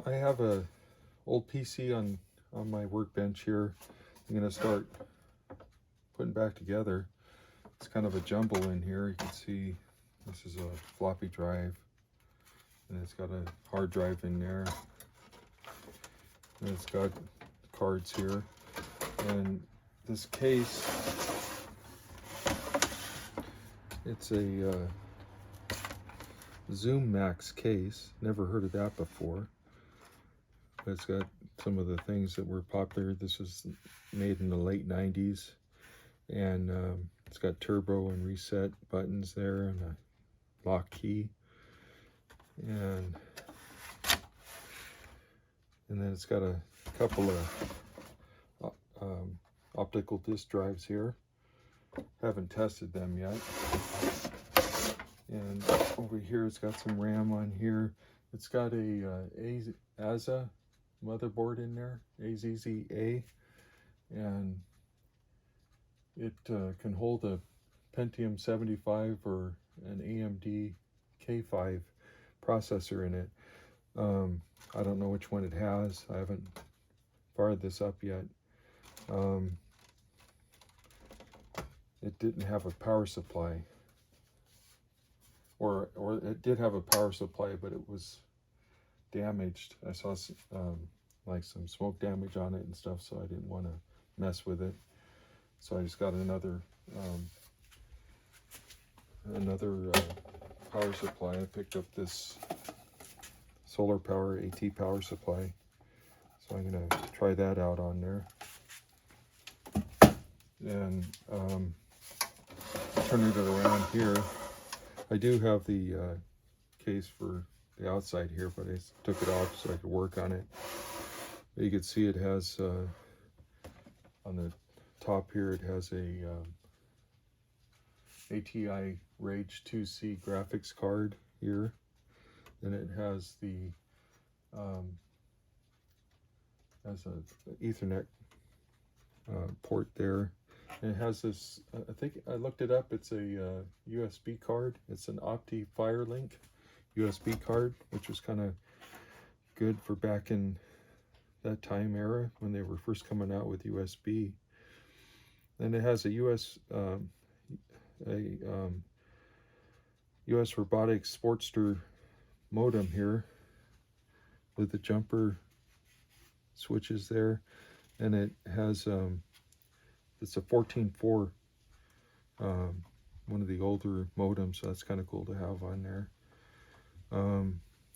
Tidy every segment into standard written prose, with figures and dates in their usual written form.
I have a old PC on my workbench here. I'm gonna start putting back together. It's kind of a jumble in here. You can see this is a floppy drive, and it's got a hard drive in there, and it's got cards here. And this case, it's a Zoom Max case. Never heard of that before. But it's got some of the things that were popular. This was made in the late 90s, and it's got turbo and reset buttons there and a lock key, and then it's got a couple of optical disk drives here. Haven't tested them yet. And over here it's got some RAM on here. It's got a AZA motherboard in there, AZZA, and it can hold a Pentium 75 or an AMD K5 processor in it. I don't know which one it has. I haven't fired this up yet. It didn't have a power supply, or it did have a power supply, but it was damaged. I saw like some smoke damage on it and stuff, so I didn't want to mess with it. So I just got another power supply. I picked up this solar power AT power supply, so I'm gonna try that out on there. And turning it around here, I do have the case for the outside here, but I took it off so I could work on it. But you can see it has on the top here, it has a ATI Rage 2C graphics card here. Then it has the has a Ethernet port there. And it has this, I think I looked it up, it's a USB card. It's an Opti Firelink USB card, which was kind of good for back in that time era when they were first coming out with USB. Then it has a US Robotics Sportster modem here with the jumper switches there, and it has it's a 14.4 one of the older modems, so that's kind of cool to have on there.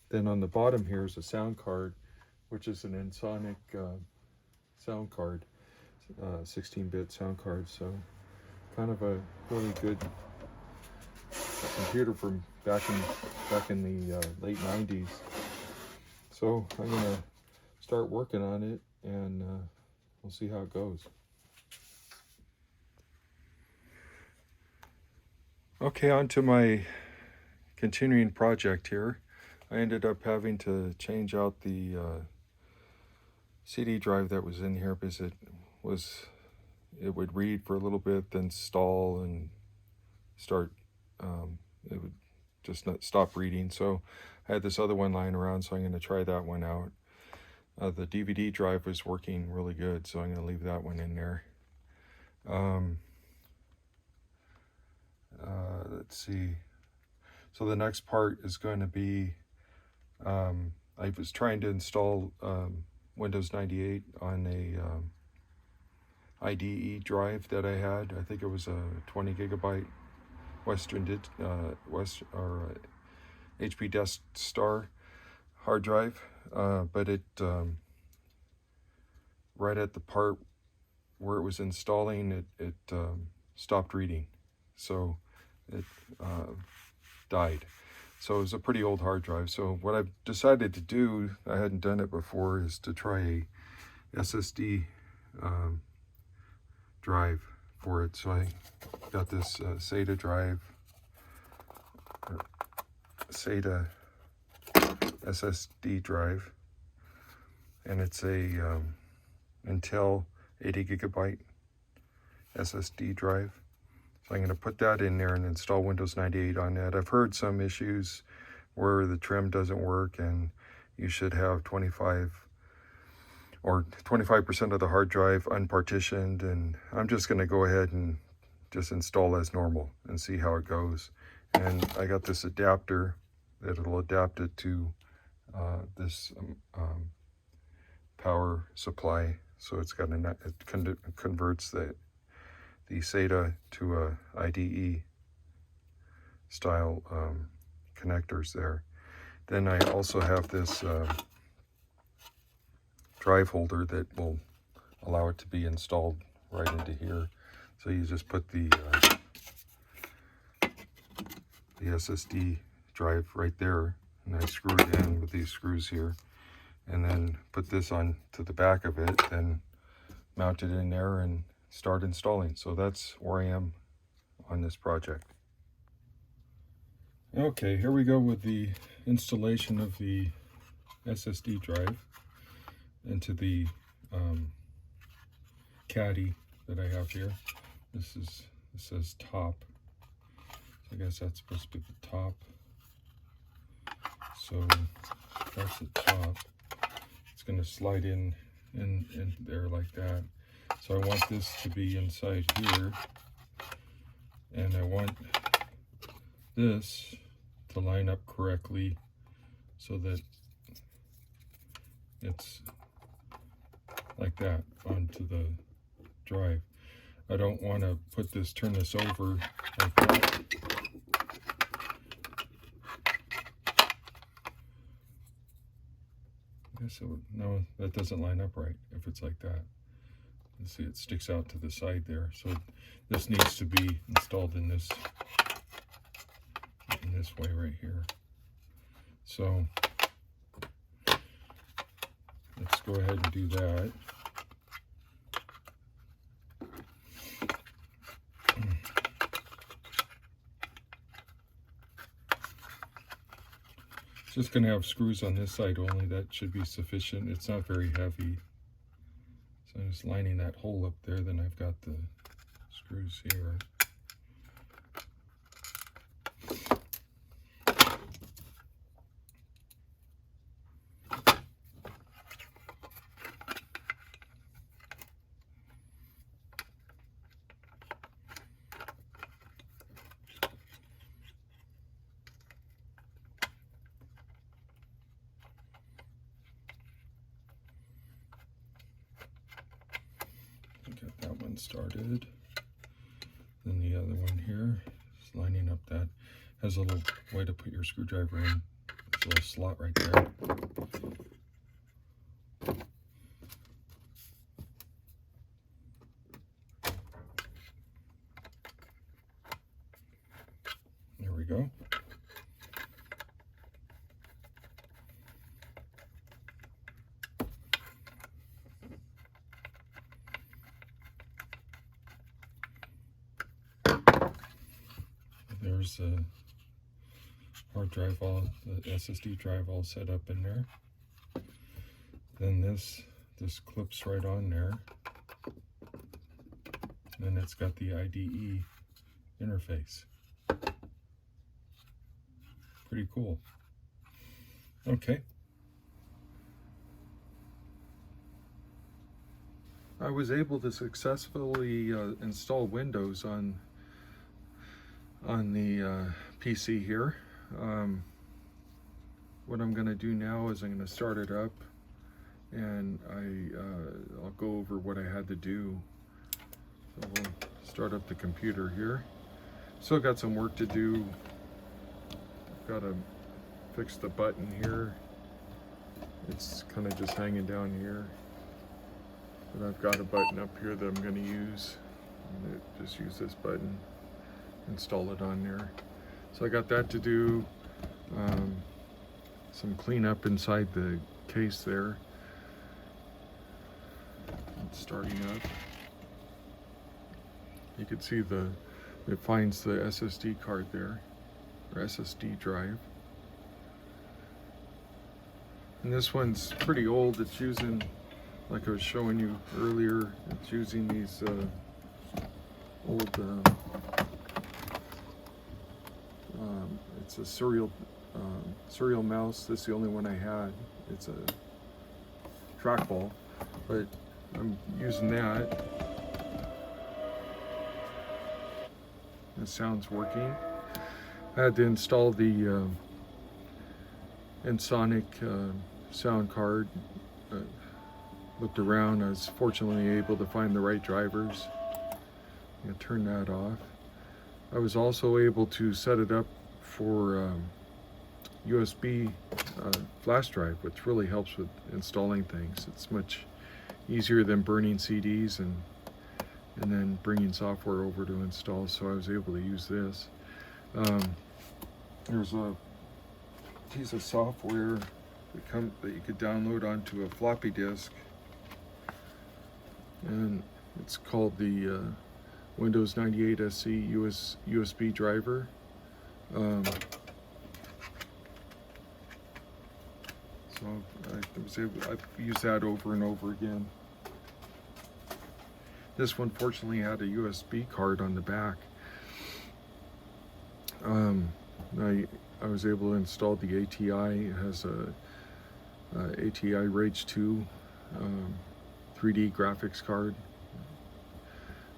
Then on the bottom here is a sound card, which is an Ensoniq sound card, 16-bit sound card. So kind of a really good computer from back in the late 90s. So I'm gonna start working on it, and we'll see how it goes. Okay, on to my continuing project here. I ended up having to change out the CD drive that was in here because it would read for a little bit, then stall and start, it would just not stop reading. So I had this other one lying around, so I'm going to try that one out. The DVD drive was working really good, so I'm going to leave that one in there. Let's see. So the next part is going to be, I was trying to install Windows 98 on a IDE drive that I had. I think it was a 20 gigabyte HP Desk Star hard drive, but it right at the part where it was installing, it stopped reading, so it died. So it was a pretty old hard drive. So what I've decided to do, I hadn't done it before, is to try a SSD drive for it. So I got this SATA drive, SATA SSD drive, and it's a Intel 80 gigabyte SSD drive. So I'm going to put that in there and install Windows 98 on that. I've heard some issues where the trim doesn't work, and you should have 25% of the hard drive unpartitioned, and I'm just going to go ahead and just install as normal and see how it goes. And I got this adapter that it'll adapt it to this power supply, so it's got it converts the SATA to a IDE style connectors there. Then I also have this drive holder that will allow it to be installed right into here. So you just put the SSD drive right there, and I screw it in with these screws here, and then put this on to the back of it, then mount it in there and start installing. So that's where I am on this project. Okay, here we go with the installation of the SSD drive into the caddy that I have here. This says top. So I guess that's supposed to be the top. So that's the top. It's going to slide in there like that. So I want this to be inside here, and I want this to line up correctly so that it's like that onto the drive. I don't want to turn this over like that. I guess no, that doesn't line up right if it's like that. You see, it sticks out to the side there. So this needs to be installed in this way right here. So let's go ahead and do that. It's just going to have screws on this side only. That should be sufficient. It's not very heavy. So I'm just lining that hole up there. Then I've got the screws here. Get that one started. Then the other one here is lining up. That has a little way to put your screwdriver in. There's a little slot right there. There we go. There's a hard drive, the SSD drive all set up in there. Then this clips right on there. Then it's got the IDE interface. Pretty cool. Okay. I was able to successfully install Windows on the PC here. What I'm going to do now is I'm going to start it up, and I'll go over what I had to do. So we'll start up the computer here. Still got some work to do. I've got to fix the button here. It's kind of just hanging down here. But I've got a button up here that I'm going to use. I'm going to just use this button, install it on there. So I got that to do. Some cleanup inside the case there. It's starting up. You can see it finds the SSD card there, or SSD drive. And this one's pretty old. It's using, like I was showing you earlier, it's using these old, it's a serial mouse. This is the only one I had. it's a trackball, but I'm using that. The sound's working. I had to install the Ensoniq sound card. Looked around. I was fortunately able to find the right drivers. I'm gonna turn that off. I was also able to set it up for USB flash drive, which really helps with installing things. It's much easier than burning CDs and then bringing software over to install, so I was able to use this. There's a piece of software that you could download onto a floppy disk, and it's called the Windows 98 SC USB driver. So I've used that over and over again. This one fortunately had a USB card on the back. I was able to install the ATI. It has a ATI Rage 2 3D graphics card.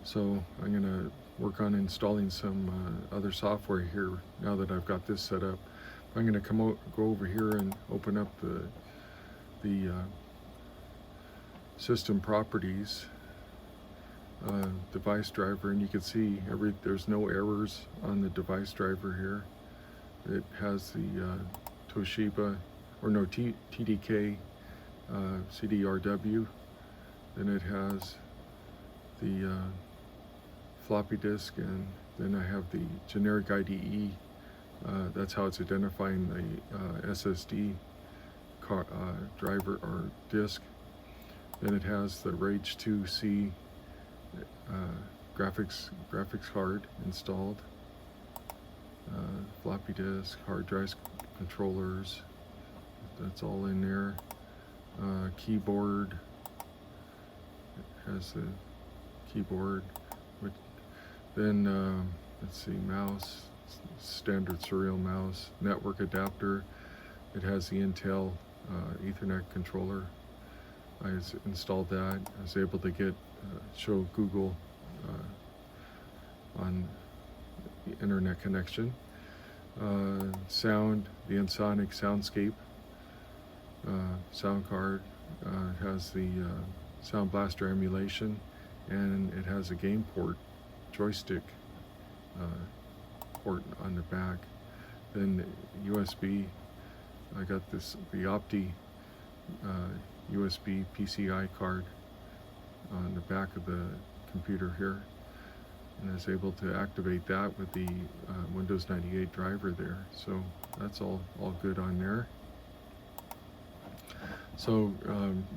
So I'm gonna work on installing some other software here now that I've got this set up. I'm gonna go over here and open up the system properties device driver, and you can see there's no errors on the device driver here. It has the Toshiba, or no, TDK CDRW. Then it has the floppy disk, and then I have the generic IDE. That's how it's identifying the SSD driver or disk. Then it has the Rage 2C graphics card installed. Floppy disk, hard drives, controllers, that's all in there. Keyboard, it has the keyboard. Then let's see, mouse, standard serial mouse, network adapter. It has the Intel Ethernet controller. I installed that. I was able to show Google on the internet connection. Sound, the Ensoniq Soundscape sound card. It has the Sound Blaster emulation, and it has a game port, joystick port on the back. Then USB, I got the Opti USB PCI card on the back of the computer here, and I was able to activate that with the Windows 98 driver there. So that's all good on there. So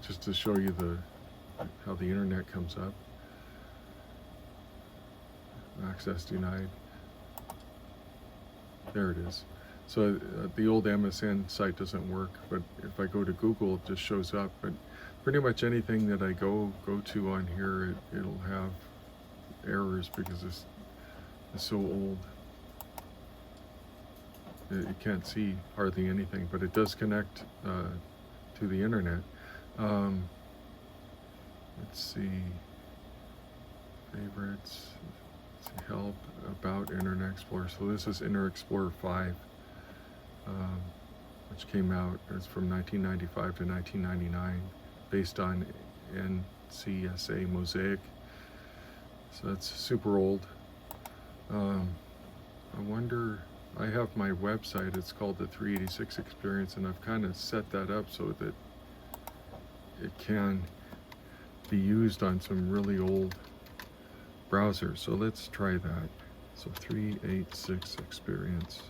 just to show you how the internet comes up. Access denied. There it is. So the old MSN site doesn't work, but if I go to Google, it just shows up. But pretty much anything that I go to on here, it'll have errors because it's so old. You can't see hardly anything, but it does connect to the internet. Let's see, favorites, let's see, help, about Internet Explorer. So this is Internet Explorer 5, which came out, it's from 1995 to 1999, based on NCSA Mosaic. So that's super old. I wonder, I have my website, it's called the 386 Experience, and I've kind of set that up so that it can be used on some really old browsers. So let's try that. So 386 Experience.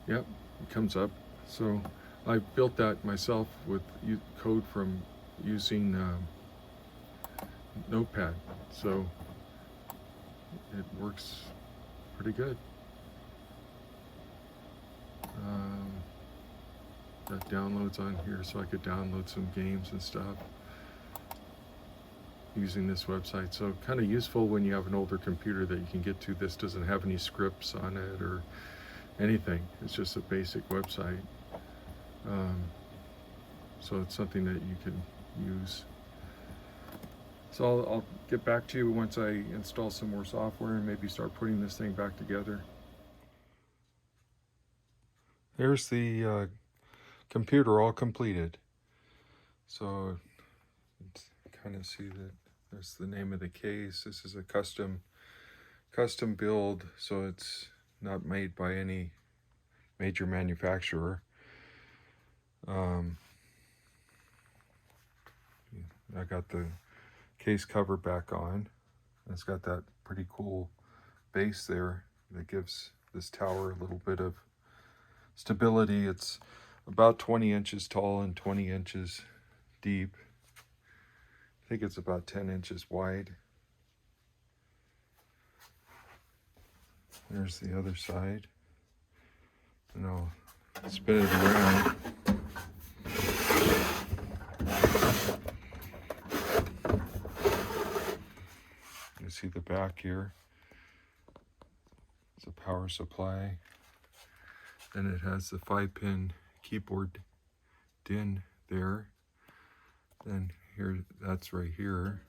Yep, it comes up. So I built that myself with code from using Notepad. So it works pretty good. Got downloads on here, so I could download some games and stuff using this website. So kind of useful when you have an older computer that you can get to. This doesn't have any scripts on it or anything. It's just a basic website. So it's something that you can use. So I'll get back to you once I install some more software and maybe start putting this thing back together. There's the computer all completed. So kind of see that there's the name of the case. This is a custom build, so it's not made by any major manufacturer. I got the case cover back on. It's got that pretty cool base there that gives this tower a little bit of stability. It's about 20 inches tall and 20 inches deep. I think it's about 10 inches wide. There's the other side. And I'll spin it around. You see the back here. It's a power supply. Then it has the 5-pin keyboard DIN there. Then here, that's right here.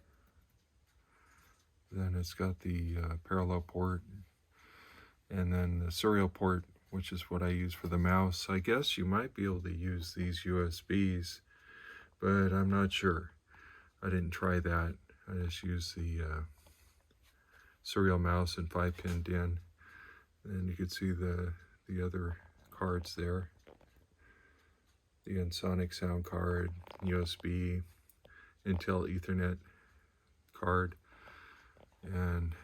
Then it's got the parallel port, and then the serial port, which is what I use for the mouse. I guess you might be able to use these USBs, but I'm not sure. I didn't try that. I just used the serial mouse and 5-pin DIN. And you can see the other cards there. The Ensoniq sound card, USB, Intel Ethernet card, and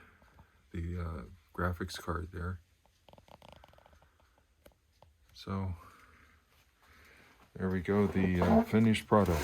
the graphics card there. So there we go, the finished product.